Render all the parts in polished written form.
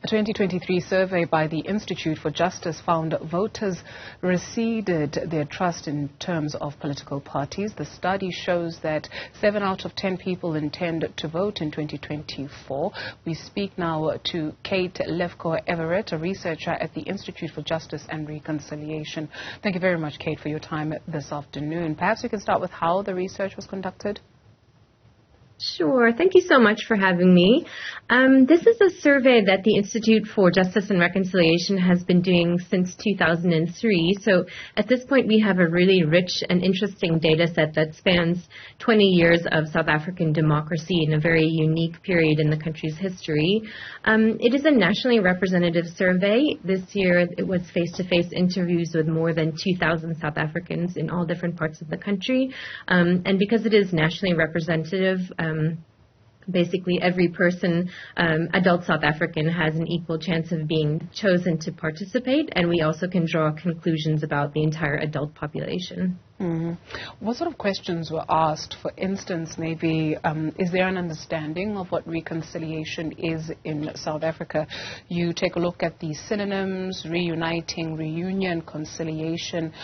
A 2023 survey by the Institute for Justice found voters receded their trust in terms of political parties. The study shows that 7 out of 10 people intend to vote in 2024. We speak now to Kate Lefko-Everette, a researcher at the Institute for Justice and Reconciliation. Thank you very much, Kate, for your time this afternoon. Perhaps we can start with how the research was conducted. Sure. Thank you so much for having me. This is a survey that the Institute for Justice and Reconciliation has been doing since 2003. So at this point, we have a really rich and interesting data set that spans 20 years of South African democracy in a very unique period in the country's history. It is a nationally representative survey. This year, it was face-to-face interviews with more than 2,000 South Africans in all different parts of the country. And because it is nationally representative, basically every person, adult South African, has an equal chance of being chosen to participate, and we also can draw conclusions about the entire adult population. What sort of questions were asked? For instance, maybe is there an understanding of what reconciliation is in South Africa? You take a look at the synonyms: reuniting, reunion, conciliation,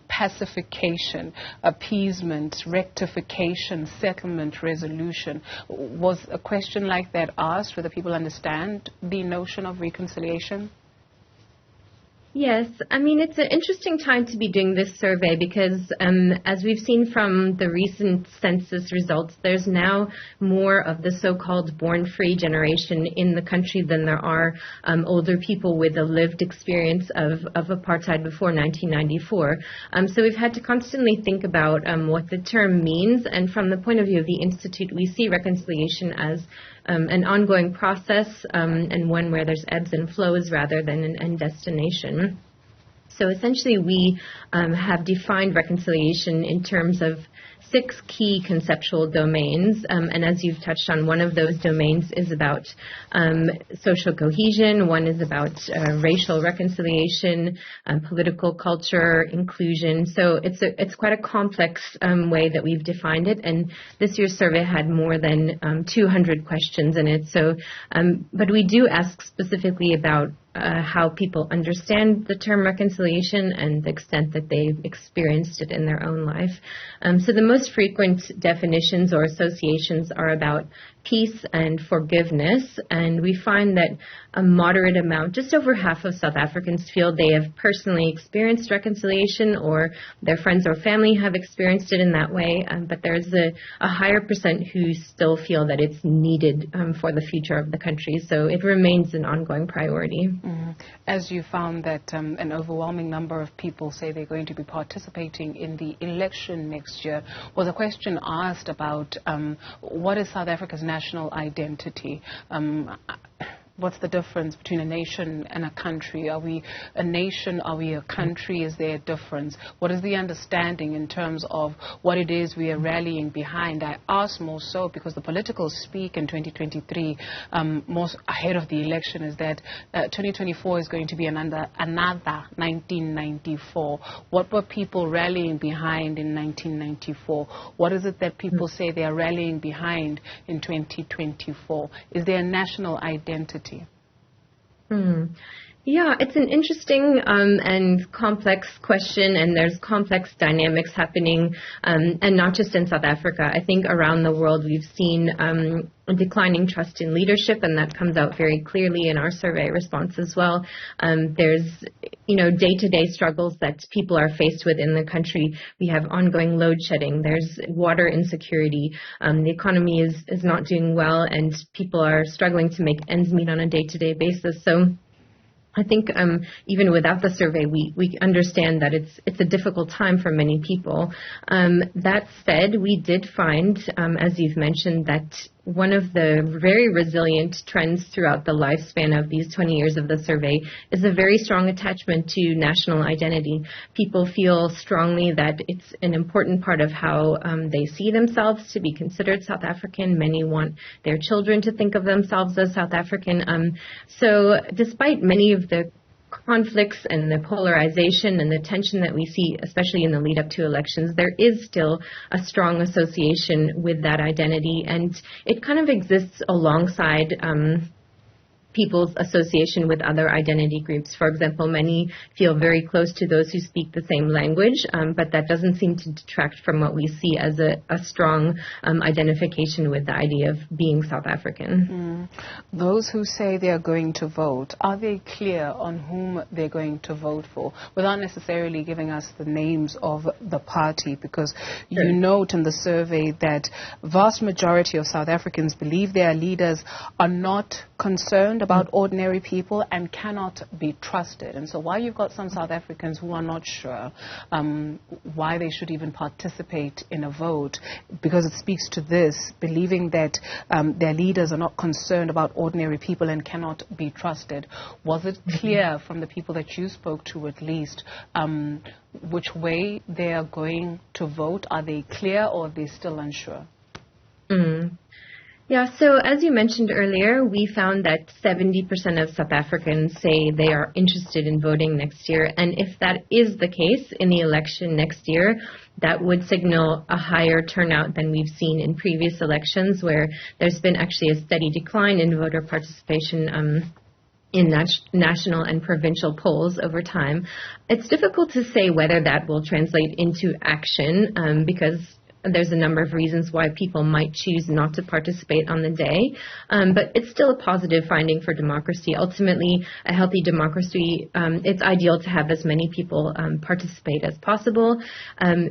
pacification, appeasement, rectification, settlement, resolution. Was a question like that asked whether people understand the notion of reconciliation? Yes, I mean, it's an interesting time to be doing this survey because as we've seen from the recent census results, there's now more of the so-called born-free generation in the country than there are older people with a lived experience of apartheid before 1994. So we've had to constantly think about what the term means, and from the point of view of the Institute, we see reconciliation as an ongoing process and one where there's ebbs and flows rather than an end destination. So essentially we have defined reconciliation in terms of 6 key conceptual domains, and as you've touched on, one of those domains is about social cohesion, one is about racial reconciliation, political culture, inclusion. So it's quite a complex way that we've defined it, and this year's survey had more than 200 questions in it. So, but we do ask specifically about how people understand the term reconciliation and the extent that they've experienced it in their own life. So the most frequent definitions or associations are about peace and forgiveness, and we find that a moderate amount, just over half of South Africans, feel they have personally experienced reconciliation or their friends or family have experienced it in that way, but there's a higher percent who still feel that it's needed for the future of the country, so it remains an ongoing priority. As you found that an overwhelming number of people say they're going to be participating in the election next year, was a question asked about what is South Africa's national identity? What's the difference between a nation and a country? Are we a nation? Are we a country? Is there a difference? What is the understanding in terms of what it is we are rallying behind? I ask more so because the political speak in 2023, most ahead of the election, is that 2024 is going to be another 1994. What were people rallying behind in 1994? What is it that people say they are rallying behind in 2024? Is there a national identity? Yeah, it's an interesting and complex question, and there's complex dynamics happening, and not just in South Africa. I think around the world we've seen a declining trust in leadership, and that comes out very clearly in our survey response as well. There's, day-to-day struggles that people are faced with in the country. We have ongoing load shedding. There's water insecurity. The economy is not doing well, and people are struggling to make ends meet on a day-to-day basis. So I think even without the survey, we understand that it's a difficult time for many people. That said, we did find, as you've mentioned, that one of the very resilient trends throughout the lifespan of these 20 years of the survey is a very strong attachment to national identity. People feel strongly that it's an important part of how they see themselves to be considered South African. Many want their children to think of themselves as South African. So despite many of the conflicts and the polarization and the tension that we see, especially in the lead up to elections, there is still a strong association with that identity, and it kind of exists alongside people's association with other identity groups. For example, many feel very close to those who speak the same language, but that doesn't seem to detract from what we see as a strong identification with the idea of being South African. Those who say they are going to vote, are they clear on whom they're going to vote for, without necessarily giving us the names of the party? Because you note in the survey that vast majority of South Africans believe their leaders are not concerned about ordinary people and cannot be trusted. And so while you've got some South Africans who are not sure why they should even participate in a vote, because it speaks to this, believing that their leaders are not concerned about ordinary people and cannot be trusted. Was it clear from the people that you spoke to, at least, which way they are going to vote? Are they clear, or are they still unsure? Yeah, so as you mentioned earlier, we found that 70% of South Africans say they are interested in voting next year. And if that is the case in the election next year, that would signal a higher turnout than we've seen in previous elections, where there's been actually a steady decline in voter participation in national and provincial polls over time. It's difficult to say whether that will translate into action because there's a number of reasons why people might choose not to participate on the day, but it's still a positive finding for democracy. Ultimately, a healthy democracy, it's ideal to have as many people participate as possible.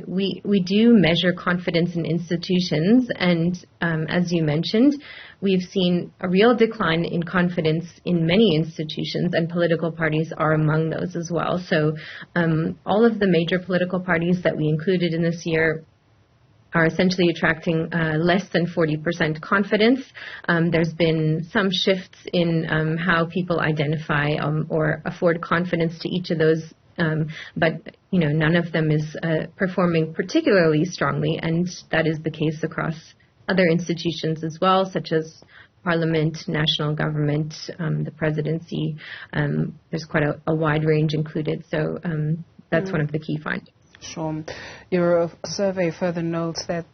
We do measure confidence in institutions, and as you mentioned, we've seen a real decline in confidence in many institutions, and political parties are among those as well. So all of the major political parties that we included in this year are essentially attracting less than 40% confidence. There's been some shifts in how people identify or afford confidence to each of those, but none of them is performing particularly strongly, and that is the case across other institutions as well, such as Parliament, national government, the presidency. There's quite a wide range included, so that's one of the key findings. Sure. Your survey further notes that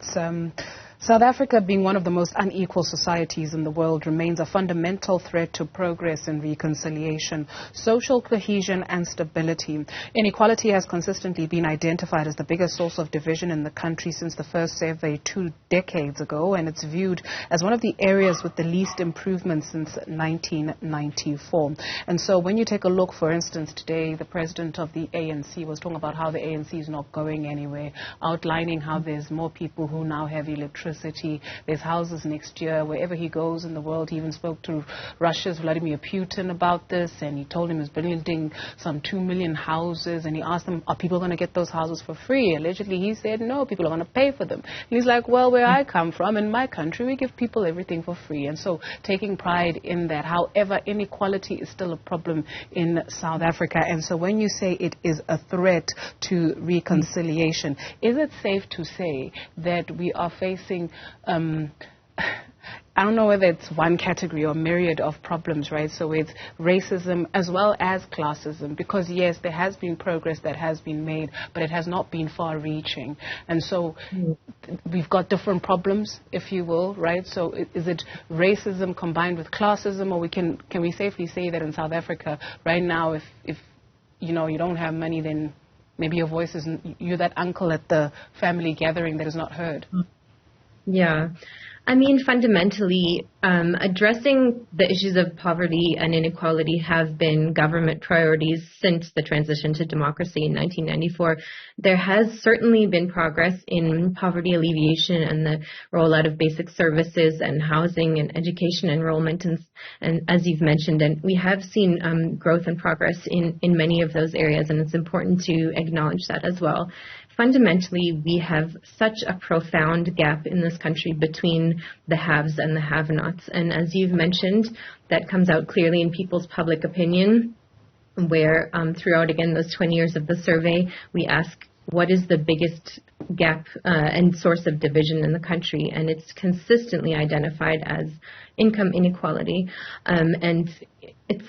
South Africa, being one of the most unequal societies in the world, remains a fundamental threat to progress and reconciliation, social cohesion and stability. Inequality has consistently been identified as the biggest source of division in the country since the first survey 2 decades ago, and it's viewed as one of the areas with the least improvement since 1994. And so when you take a look, for instance, today, the president of the ANC was talking about how the ANC is not going anywhere, outlining how there's more people who now have electricity. There's houses next year wherever he goes in the world. He even spoke to Russia's Vladimir Putin about this, and he told him he's building some 2 million houses, and he asked them, are people going to get those houses for free? Allegedly, he said, no, people are going to pay for them. And he's like, well, where I come from, in my country, we give people everything for free. And so taking pride in that. However, inequality is still a problem in South Africa. And so when you say it is a threat to reconciliation, is it safe to say that we are facing I don't know whether it's one category or myriad of problems, right? So it's racism as well as classism, because yes, there has been progress that has been made, but it has not been far-reaching. And so we've got different problems, if you will, right? So is it racism combined with classism, or can we safely say that in South Africa right now, if you don't have money, then maybe your voice isn't, you're that uncle at the family gathering that is not heard? Yeah. I mean, fundamentally, addressing the issues of poverty and inequality have been government priorities since the transition to democracy in 1994. There has certainly been progress in poverty alleviation and the rollout of basic services and housing and education enrollment, and as you've mentioned, and we have seen growth and progress in many of those areas, and it's important to acknowledge that as well. Fundamentally, we have such a profound gap in this country between the haves and the have-nots. And as you've mentioned, that comes out clearly in people's public opinion, where throughout, again, those 20 years of the survey, we ask, what is the biggest gap and source of division in the country? And it's consistently identified as income inequality. And it's...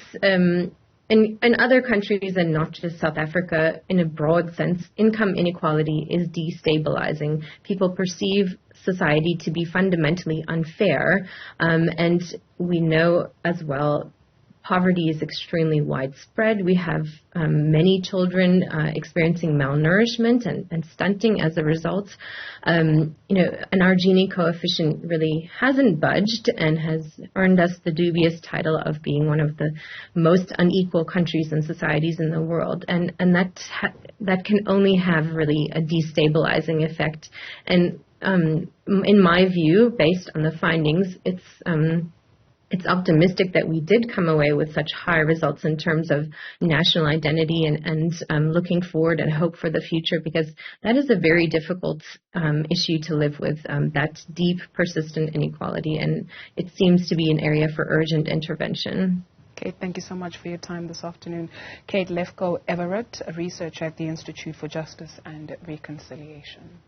In other countries, and not just South Africa, in a broad sense, income inequality is destabilizing. People perceive society to be fundamentally unfair, and we know as well Poverty is extremely widespread. We have many children experiencing malnourishment and stunting as a result. And our Gini coefficient really hasn't budged and has earned us the dubious title of being one of the most unequal countries and societies in the world. And that can only have really a destabilizing effect. And in my view, based on the findings, it's optimistic that we did come away with such high results in terms of national identity and looking forward and hope for the future, because that is a very difficult issue to live with, that deep, persistent inequality, and it seems to be an area for urgent intervention. Kate, thank you so much for your time this afternoon. Kate Lefko-Everette, a researcher at the Institute for Justice and Reconciliation.